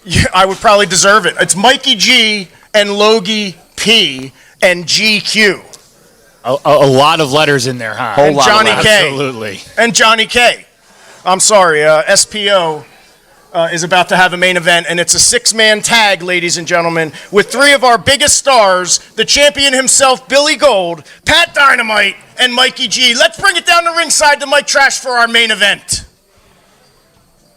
Yeah, I would probably deserve it. It's Mikey G and Logie P and GQ. A lot of letters in there, huh? And Johnny K. Absolutely. And Johnny K. I'm sorry, SPO is about to have a main event, and it's a six-man tag, ladies and gentlemen, with three of our biggest stars, the champion himself, Billy Gold, Pat Dynamite, and Mikey G. Let's bring it down to ringside to Mike Trash for our main event.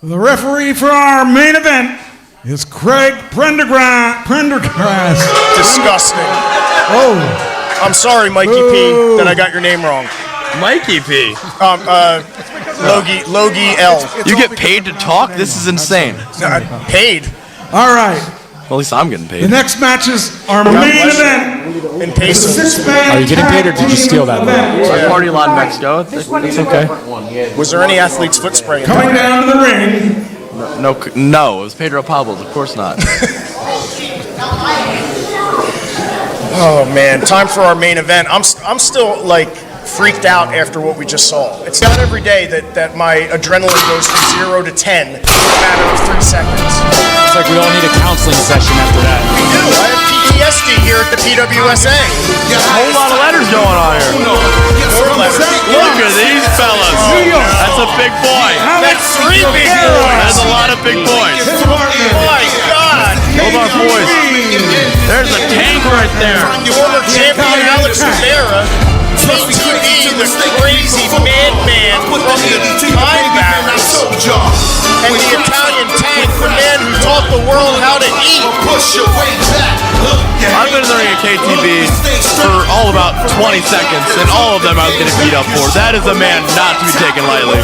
The referee for our main event is Craig Prendergrass. Disgusting. Oh. I'm sorry, Mikey P, that I got your name wrong. Mikey P. Logie L. You get paid to talk? This is insane. Paid? All right. Well, at least I'm getting paid. The next match is our main event. In pesos. Are you getting paid or did you steal that? I party a lot in Mexico. It's okay. Was there any athlete's foot spray? Coming down to the ring. No, it was Pedro Pablo's. Of course not. Oh man, time for our main event. I'm still like freaked out after what we just saw. It's not every day that my adrenaline goes from 0 to 10 in a matter of 3 seconds. It's like we all need a counseling session after that. We do. I have PTSD here at the PWSA. A whole lot of letters going on here. More letters. Look at these fellas. That's a big boy. That's 3 big boys. That's a lot of big boys. My God. Hold on, boys. There's a tank right there. Former champion Alex Rivera. KTB, the crazy madman from the time barrels, and the Italian tank, the man who taught the world how to eat. I've been in the ring at KTB for all about 20 seconds, and all of them I was getting beat up for. That is a man not to be taken lightly.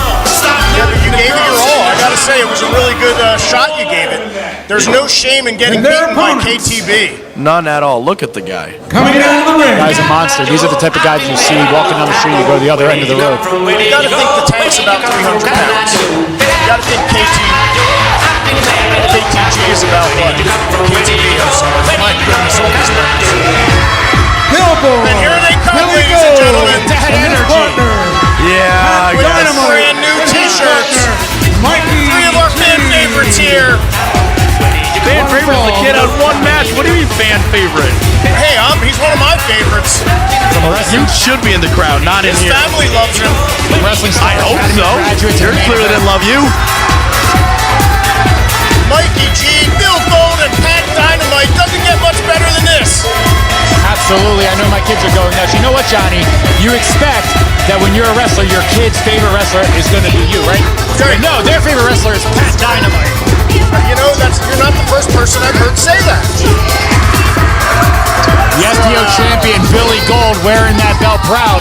Yeah, but you gave it your all. I gotta say, it was a really good shot you gave it. There's no shame in getting beaten by KTB. None at all. Look at the guy. Coming down to the ring. Guy's a monster. These are the type of guys you see walking down the street. You go to the other end of the road. You gotta think the tank's about 300 pounds. You gotta think KTG is about what? KTB, I'm sorry. My goodness, all these numbers. And here they come, ladies and gentlemen. That energy. Yeah, With guys. the brand new t-shirts. 3 of our fan favorites here. Fan favorite? The kid had one match. What do you mean fan favorite? Hey, he's one of my favorites. You should be in the crowd, not in His here. family loves him. I hope so. Yours clearly didn't love you. Mikey G, Bill Gold, and Pat Dynamite. Doesn't get much better than this. Absolutely. I know my kids are going nuts. You know what, Johnny? You expect that when you're a wrestler, your kid's favorite wrestler is going to be you, right? No, their favorite wrestler is Pat Dynamite. You know, you're not the first person I've heard say that. The SPO champion, Billy Gold, wearing that belt proud.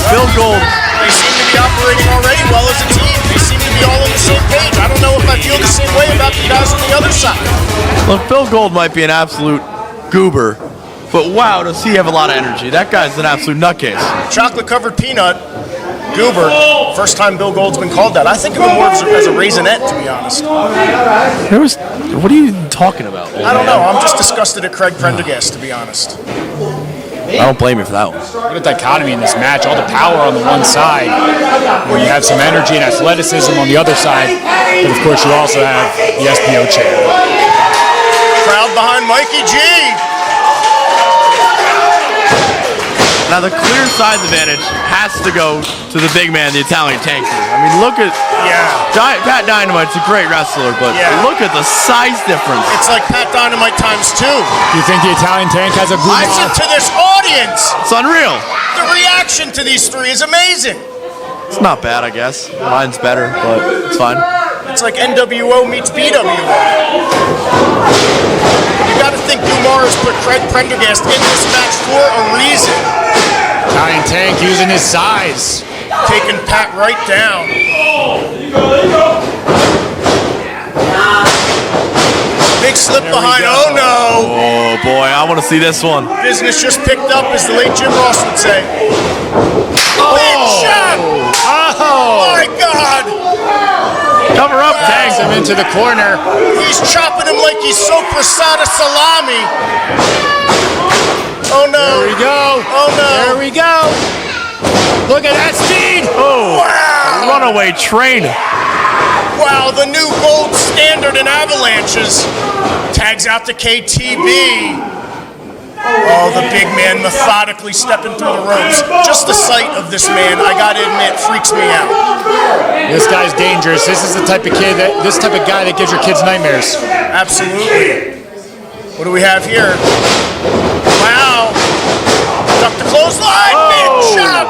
Bill Gold. They seem to be operating already well as a team. They seem to be all on the same page. I don't know if I feel the same way about the guys on the other side. Look, Bill Gold might be an absolute goober, but wow, does he have a lot of energy. That guy's an absolute nutcase. Chocolate-covered peanut. Goober, first time Bill Gold's been called that. I think of him more as a raisinette, to be honest. What are you talking about? I don't know. I'm just disgusted at Craig Prendergast, to be honest. I don't blame you for that one. What a dichotomy in this match. All the power on the one side, where you have some energy and athleticism on the other side, but of course you also have the SPO champ. Crowd behind Mikey G. Now the clear size advantage has to go to the big man, the Italian tank. I mean, look at Pat Dynamite's a great wrestler, but look at the size difference. It's like Pat Dynamite times 2. Do you think the Italian tank has a boom? Listen to this audience. It's unreal. The reaction to these 3 is amazing. It's not bad, I guess. Mine's better, but it's fine. It's like NWO meets BWO. You got to think Dumar has put Craig Prendergast in this match for a reason. Italian tank using his size. Taking Pat right down. Big slip behind. Oh no. Oh boy, I want to see this one. Business just picked up, as the late Jim Ross would say. Big shot. Oh my God. Cover up, Tank. Him into the corner. He's chopping him like he's sopressata salami. Oh no. There we go. Oh no. There we go. Look at that speed. Oh, wow. Runaway train. Wow, the new gold standard in avalanches. Tags out to KTB. Oh, the big man methodically stepping through the ropes. Just the sight of this man, I gotta admit, freaks me out. This guy's dangerous. This is the type of guy that gives your kids nightmares. Absolutely. What do we have here? Wow. Duck the clothesline. Big chop.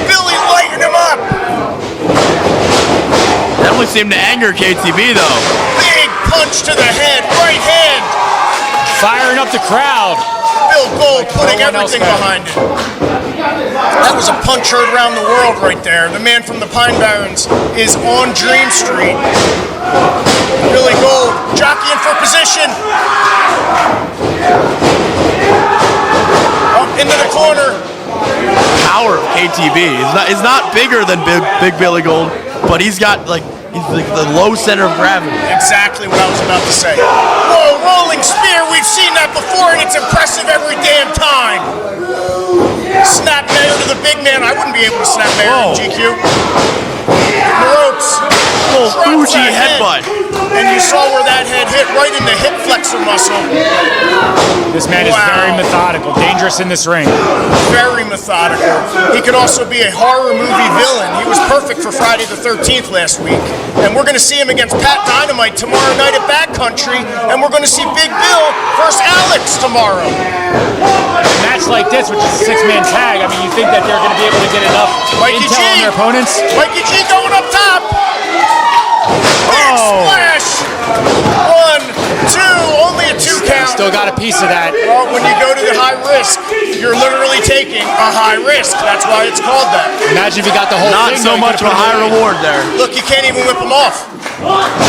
Billy lighting him up. Definitely seemed to anger KTB though. Big punch to the head. Right hand. Firing up the crowd. Bill Gold putting everything behind it. That was a punch heard around the world right there. The man from the Pine Barrens is on Dream Street. Billy Gold jockeying for position. Up into the corner. Power of KTB. He's not bigger than Big Billy Gold, but he's got he's the low center of gravity. Exactly what I was about to say. Whoa, rolling spear. We've seen that before, and it's impressive every damn time. Snap mayo to the big man. I wouldn't be able to snap mayo in GQ. The ropes. Little Fuji headbutt. And you saw where that head hit, right in the hip flexor muscle. This man is very methodical, dangerous in this ring. Very methodical. He could also be a horror movie villain. He was perfect for Friday the 13th last week. And we're going to see him against Pat Dynamite tomorrow night at Backcountry. And we're going to see Big Bill versus Alex tomorrow. A match like this, which is a six-man tag, I mean, you think that they're going to be able to get enough intel on their opponents? Mikey G going up top. Big splash. 1, 2, only a 2 count. Still got a piece of that. Well, when you go to the high risk, you're literally taking a high risk. That's why it's called that. Imagine if you got the whole Not thing. so much of a high reward there. Look, you can't even whip him off.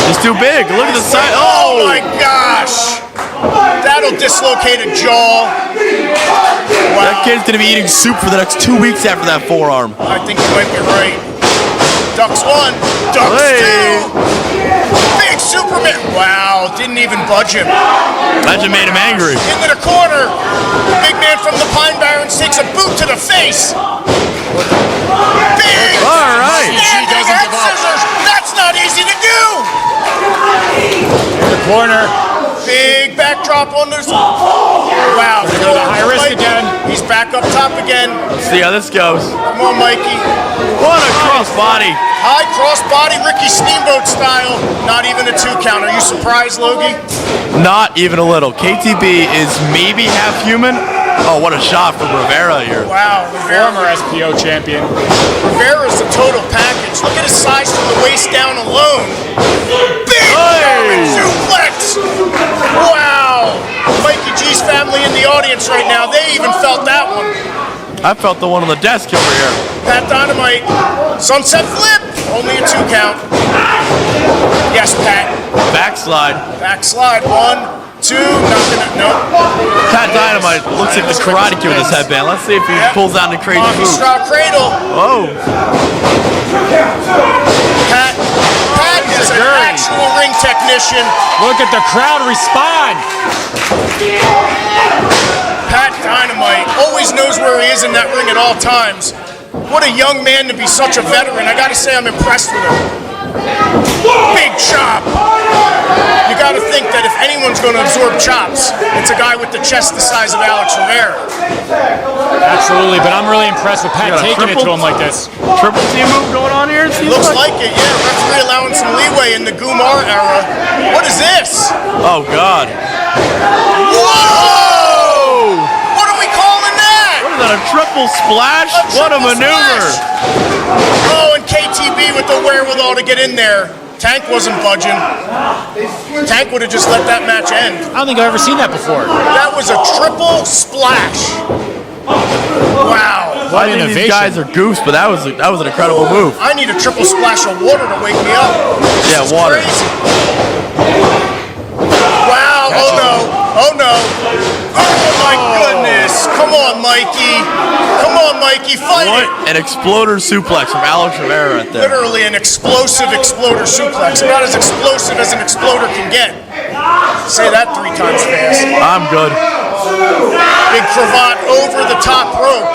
He's too big. Look at the size. Oh my gosh. That'll dislocate a jaw. Wow. That kid's gonna be eating soup for the next 2 weeks after that forearm. I think you might be right. Ducks 1, ducks 2. Big Superman. Wow, didn't even budge him. Imagine made him angry. Into the corner. The big man from the Pine Barrens takes a boot to the face. Big All right. standing head scissors. That's not easy to do. In the corner. Big backdrop on this. Wow. Go to the high risk again. He's back up top again. Let's see how this goes. Come on, Mikey. What a crossbody. High crossbody, Ricky Steamboat style. Not even a 2 count. Are you surprised, Logie? Not even a little. KTB is maybe half human. Oh, what a shot from Rivera here. Wow, Former SPO champion. Rivera's the total package. Look at his size from the waist down alone. Big German suplex. Wow. Mikey G's family in the audience right now. They even felt that one. I felt the one on the desk over here. Pat Dynamite. Sunset flip. Only a 2 count. Yes, Pat. Backslide. Backslide. 1, 2, nothing. Nope. Pat Dynamite looks like the Karate Kid with his headband. Let's see if he pulls out a crazy move. Straw cradle. Oh. Pat is an actual ring technician. Look at the crowd respond. Pat Dynamite always knows where he is in that ring at all times. What a young man to be such a veteran. I gotta say I'm impressed with him. Big chop. You gotta think that if anyone's gonna absorb chops, it's a guy with the chest the size of Alex Rivera. Absolutely, but I'm really impressed with Pat taking it to him like this. Triple T move going on here? It seems Looks like it, yeah. Referee allowing some leeway in the Gumar era. What is this? Oh, God. Whoa! What are we calling that? What is that, a triple splash? What a maneuver. Splash. Oh, and KTB with the wherewithal to get in there. Tank wasn't budging. Tank would have just let that match end. I don't think I've ever seen that before. That was a triple splash. Wow. What I think innovation. these guys are goofs, but that was an incredible move. I need a triple splash of water to wake me up. Yeah, This is water. crazy. Wow. Oh, no. Oh, no. Oh, my goodness. Come on, Mikey. Come on, Mikey. Fight What it. an exploder suplex from Alex Rivera right there. Literally an explosive exploder suplex. About as explosive as an exploder can get. Say that 3 times fast. I'm good. Big cravat over the top rope.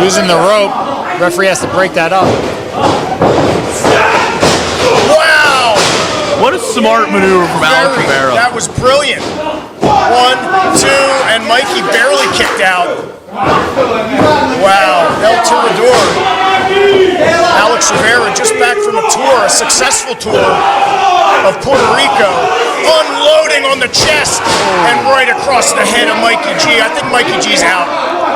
Using the rope, referee has to break that up. Wow! smart maneuver from Alex Rivera. That was brilliant. 1, 2, and Mikey barely kicked out. Wow, El Tirador. Alex Rivera just back from a tour, a successful tour of Puerto Rico, unloading on the chest and right across the head of Mikey G. I think Mikey G's out.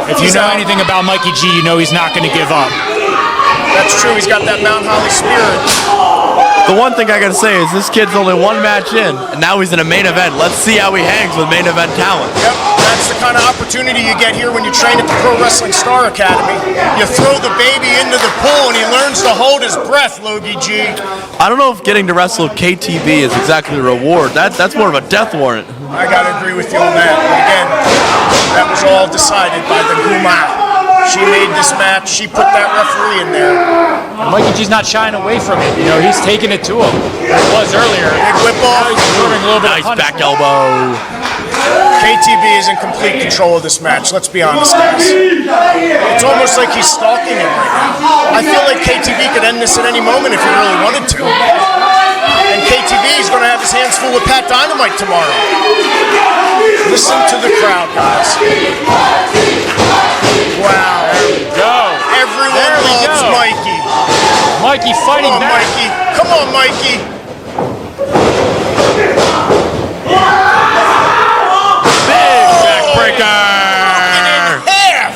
If you know anything about Mikey G, you know he's not going to give up. That's true. He's got that Mount Holly spirit. The one thing I gotta say is this kid's only one match in, and now he's in a main event. Let's see how he hangs with main event talent. Yep, that's the kind of opportunity you get here when you train at the Pro Wrestling Star Academy. You throw the baby into the pool, and he learns to hold his breath, Logie G. I don't know if getting to wrestle KTB is exactly a reward. That's more of a death warrant. I gotta agree with you on that. But again, that was all decided by the Guma. She made this match. She put that referee in there. And Mikey G's not shying away from it. You know, he's taking it to him. It was earlier. Big whip off. He's absorbing a little bit Nice of back punishment. elbow. KTB is in complete control of this match. Let's be honest, guys. It's almost like he's stalking him right now. I feel like KTB could end this at any moment if he really wanted to. And KTB is going to have his hands full with Pat Dynamite tomorrow. Listen to the crowd, guys. Wow. There we go. Everyone loves Mikey. Mikey fighting Come on, back. Mikey. Come on, Mikey. Big backbreaker. Broken in half.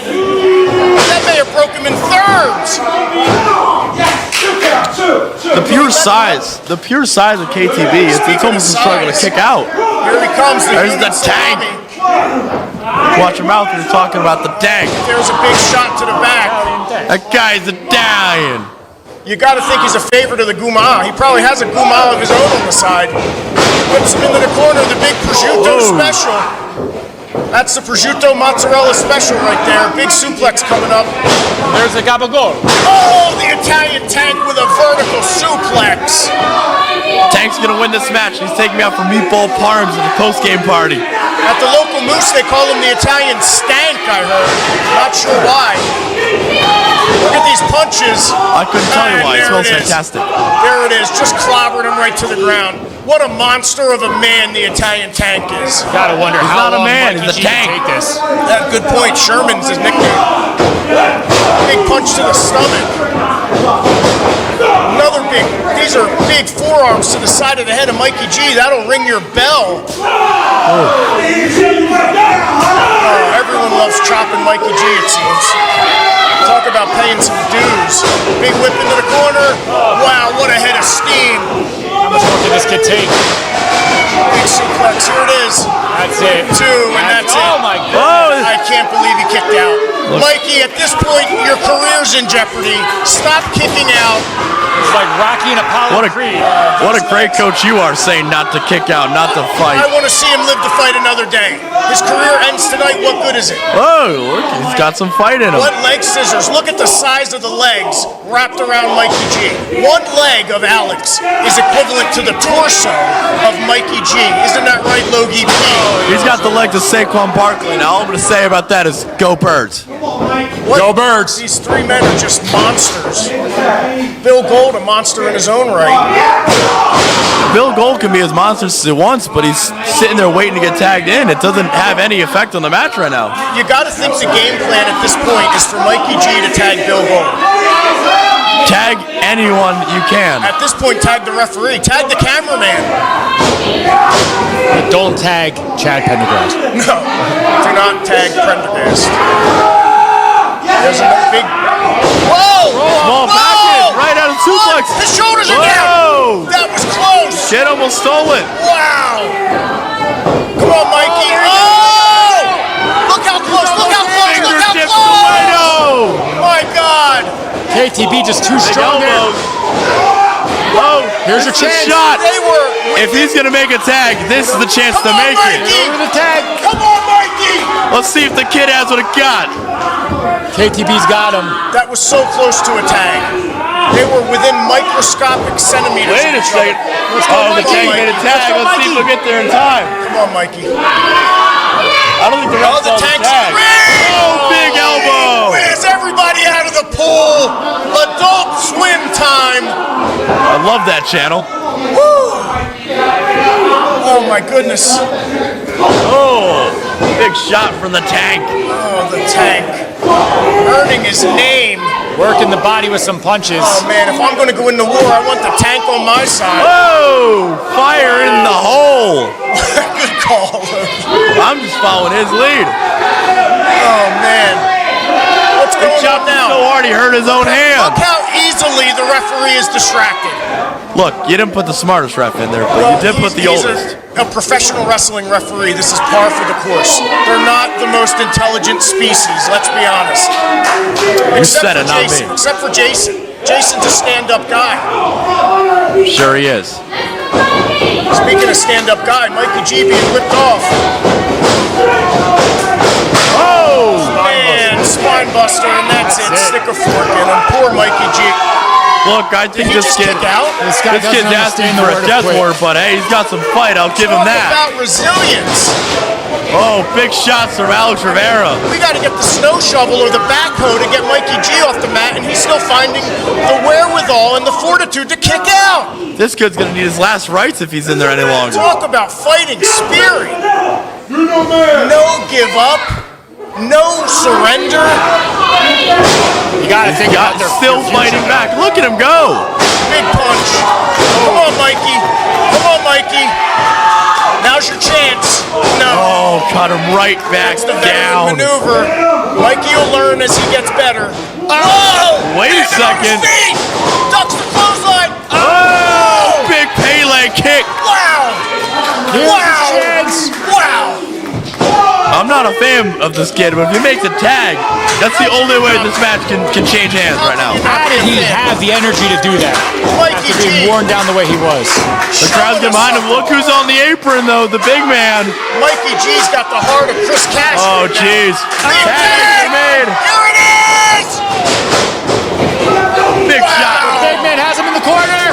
That may have broke him in thirds. The pure size of KTB, it's almost a struggle to kick out. Here he comes. There's the tank. Watch your mouth when you're talking about the tank. There's a big shot to the back. That guy's dying. You got to think he's a favorite of the Guma. He probably has a Guma of his own on the side. Whips him into the corner, the big prosciutto special. That's the prosciutto mozzarella special right there. Big suplex coming up. There's the gabagol. Oh, the Italian tank with a vertical suplex. Tank's gonna win this match. He's taking me out for meatball parms at the post-game party. At the local Moose, they call him the Italian stank, I heard. Not sure why. Look at these punches. I couldn't tell you And why. It there smells is. fantastic. There it is, just clobbered him right to the ground. What a monster of a man the Italian tank is. Gotta wonder He's how not a long man, Mikey he's a G can tank. take this. That good point. Sherman's his nickname. Big punch to the stomach. Another big. These are big forearms to the side of the head of Mikey G. That'll ring your bell. Oh, everyone loves chopping Mikey G, it seems. Talk about paying some dues. Big whip into the corner. Wow, what a head of steam. How much more can this kid take? Big suplex. Here it is. That's it. Two, and that's it. Oh my Oh, God. I can't believe he kicked out. Mikey, at this point, your career's in jeopardy. Stop kicking out. It's like Rocky and Apollo Creed. What a great coach you are, saying not to kick out, not to I fight. want to see him live to fight another day. His career ends tonight. What good is it? Oh, look, he's got some fight in him. What leg scissors? Look at the size of the legs wrapped around Mikey G. One leg of Alex is equivalent to the torso of Mikey G. Isn't that right, Logie P? He's got the legs of Saquon Barkley. Now all I'm going to say about that is go Birds. Go Birds. These three men are just monsters. Bill Gold, a monster in his own right. Bill Gold can be as monstrous as he wants, but he's sitting there waiting to get tagged in. It doesn't have any effect on the match right now. You got to think the game plan at this point is for Mikey G to tag Bill Gold. Tag anyone you can. At this point, tag the referee, tag the cameraman. But don't tag Chad Pendergrass. No, do not tag Prendergast. There's a big. Whoa! Small back in, right out of suplex. His shoulders are Whoa! down. That was close. Kid almost stole it. Wow! Come on, Mikey. Oh! Look how close! Look how close! Look how Fingertip close! Laredo. My God! KTB just too Big strong there. elbows. Oh, Here's your this is a chance. shot. They were. If he's gonna make a tag, this is the chance to Come on, make it. Mikey! Over the tag. Come on, Mikey! Let's see if the kid has what it got. KTB's got him. That was so close to a tag. They were within microscopic centimeters. Wait of a each second. other. Oh, the Mikey. tag made a tag. Let's see if we'll get there in time. Come on, Mikey. I don't think the ref The saw the tank's tag. Oh, big elbow. Where's everybody out of the pool? Adult swim time. I love that channel. Woo! Oh my goodness. Oh, big shot from the Tank. Oh, the Tank. Earning his name. Working the body with some punches. Oh man, if I'm going to go into war, I want the Tank on my side. Whoa! Fire in the hole. Good call. I'm just following his lead. Oh man. What's going on Chopped him now? so hard he hurt his own hand. Look how easily the referee is distracted. Look, you didn't put the smartest ref in there, but you did put the he's oldest. A professional wrestling referee. This is par for the course. They're not the most intelligent species, let's be honest. You said it, not me. Except for Jason. Jason's a stand-up guy. Sure he is. Speaking of stand-up guy, Mikey G being whipped off. Oh! Man, spine buster, and that's it. Stick a fork in him. Poor Mikey G. Look, I think Did he this just kid, kick out? This guy doesn't kid's asking understand for the a word death quit. warrant, but hey, he's got some fight. I'll give him Talk that. about resilience. Oh, big shots from Alex Rivera. We got to get the snow shovel or the backhoe to get Mikey G off the mat, and he's still finding the wherewithal and the fortitude to kick out. This kid's gonna need his last rites if he's in there any longer. Talk about fighting spirit. No give up. No surrender. You gotta think about their Still future. fighting back. Look at him go. Big punch. Come on, Mikey. Come on, Mikey. Now's your chance. No. Oh, cut him right back It's the down. veteran maneuver. Mikey will learn as he gets better. Oh! Wait a second. Ducks the clothesline. Oh, big Pele kick. Wow! Here's Wow! the chance. Wow! I'm not a fan of this kid, but if he makes a tag, that's the only way this match can change hands right now. How did he have the energy to do that? Mikey After being G. worn down the way he was. The crowd's getting behind him. Look who's on the apron, though, the big man. Mikey G's got the heart of Chris Cash. Oh, jeez. Tag made. Here it is! Big shot. Big man has him in the corner.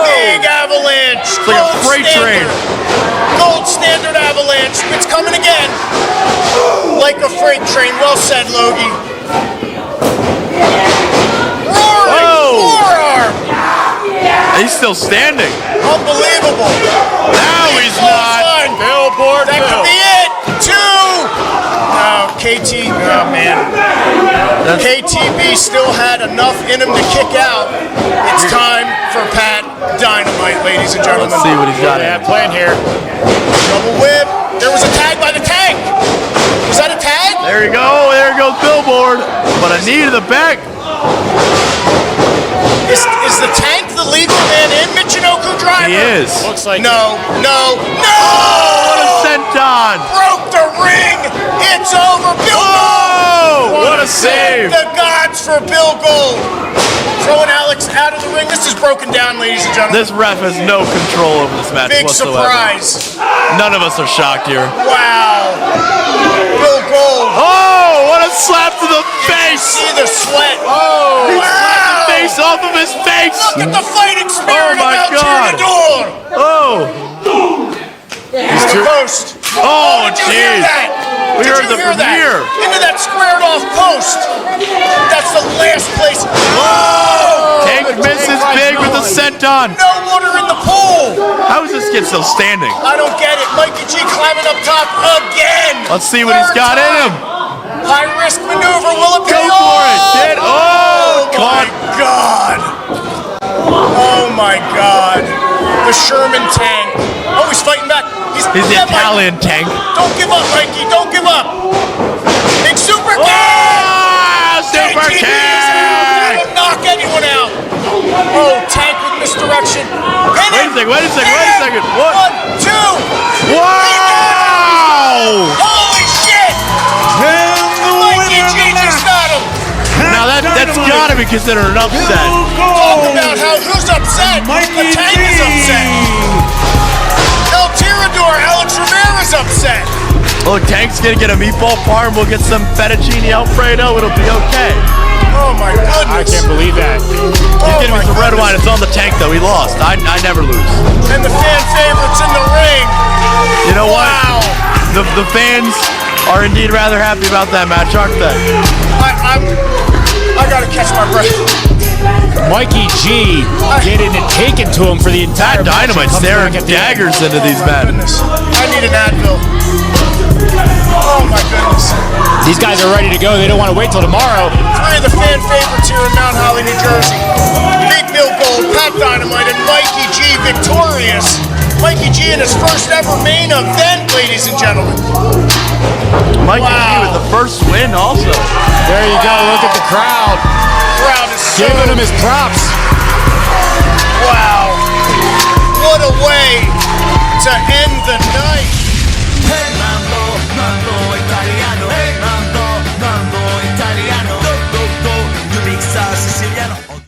Big avalanche. It's like a freight train. Gold standard avalanche. It's coming again. Like a freight train. Well said, Logie. Roaring forearm. He's still standing. Unbelievable. Now he's not. Billboard That could be it. 2. No, KT. Oh, man. KTB still had enough in him to kick out. It's time for Pat Dynamite, ladies and gentlemen. Let's see what he's got in him. Plan here. Double whip. There was a tag by the Tank. Was that a tag? There you go. There goes Billboard. But a knee to the back. Is the Tank the legal man in Michinoku driver? He is. Looks like No, no, no! What a senton. Broke the ring. It's over. Bill Gold. Oh, what a save. The gods for Bill Gold. Throwing Alex out of the ring. This is broken down, ladies and gentlemen. This ref has no control over this match Big whatsoever. surprise. None of us are shocked here. Wow. Bill Gold. Oh, what a slap to the face. See the sweat. Oh, he Wow. slapped the face off of his face. Look at the fighting spirit Oh, my of El God. Tirador. Oh, Into the post. oh, Did you hear jeez. that? We Did heard you the hear that? premiere. Into that squared off post. That's the last place. Oh! Tank misses big with a senton. No water in the pool. How is this kid still standing? I don't get it. Mikey G climbing up top again. Let's see what he's got in him. High risk maneuver. Will it Go pay for it, off? kid. Oh, my caught. God. Oh my God. The Sherman Tank. Oh, he's fighting back. He's the Yeah, Mikey. Italian Tank. Don't give up, Mikey. Don't give up. Big super kick. Oh, super KTB is kick. able to knock anyone out. Oh, Tank with misdirection. Hit him. Wait a second. What? 1, 2. Wow! Holy shit. And the Mikey winner G of the just match, got him. Now that's gotta be considered an upset. Talk about who's upset. Mikey The Tank is upset. El Tirador, Alex Rivera's upset. Look, Tank's gonna get a meatball parm. We'll get some fettuccine Alfredo. It'll be okay. Oh my goodness. I can't believe that. Oh Give me my some red goodness. wine. It's on the Tank though. He lost. I never lose. And the fan favorites in the ring. You know Wow. what? The fans are indeed rather happy about that match, aren't they? I gotta catch my breath. Mikey G getting it taken to him for the entire Pat Dynamite staring daggers into these men. I need an Advil. Oh my goodness. These guys are ready to go. They don't want to wait till tomorrow. Three of the fan favorites here in Mount Holly, New Jersey. Big Bill Gold, Pat Dynamite, and Mikey G victorious. Mikey G in his first ever main event, ladies and gentlemen. Mikey G with the first win also. There you go. Look at the crowd. Crowd is so... Giving him his props. Wow. What a way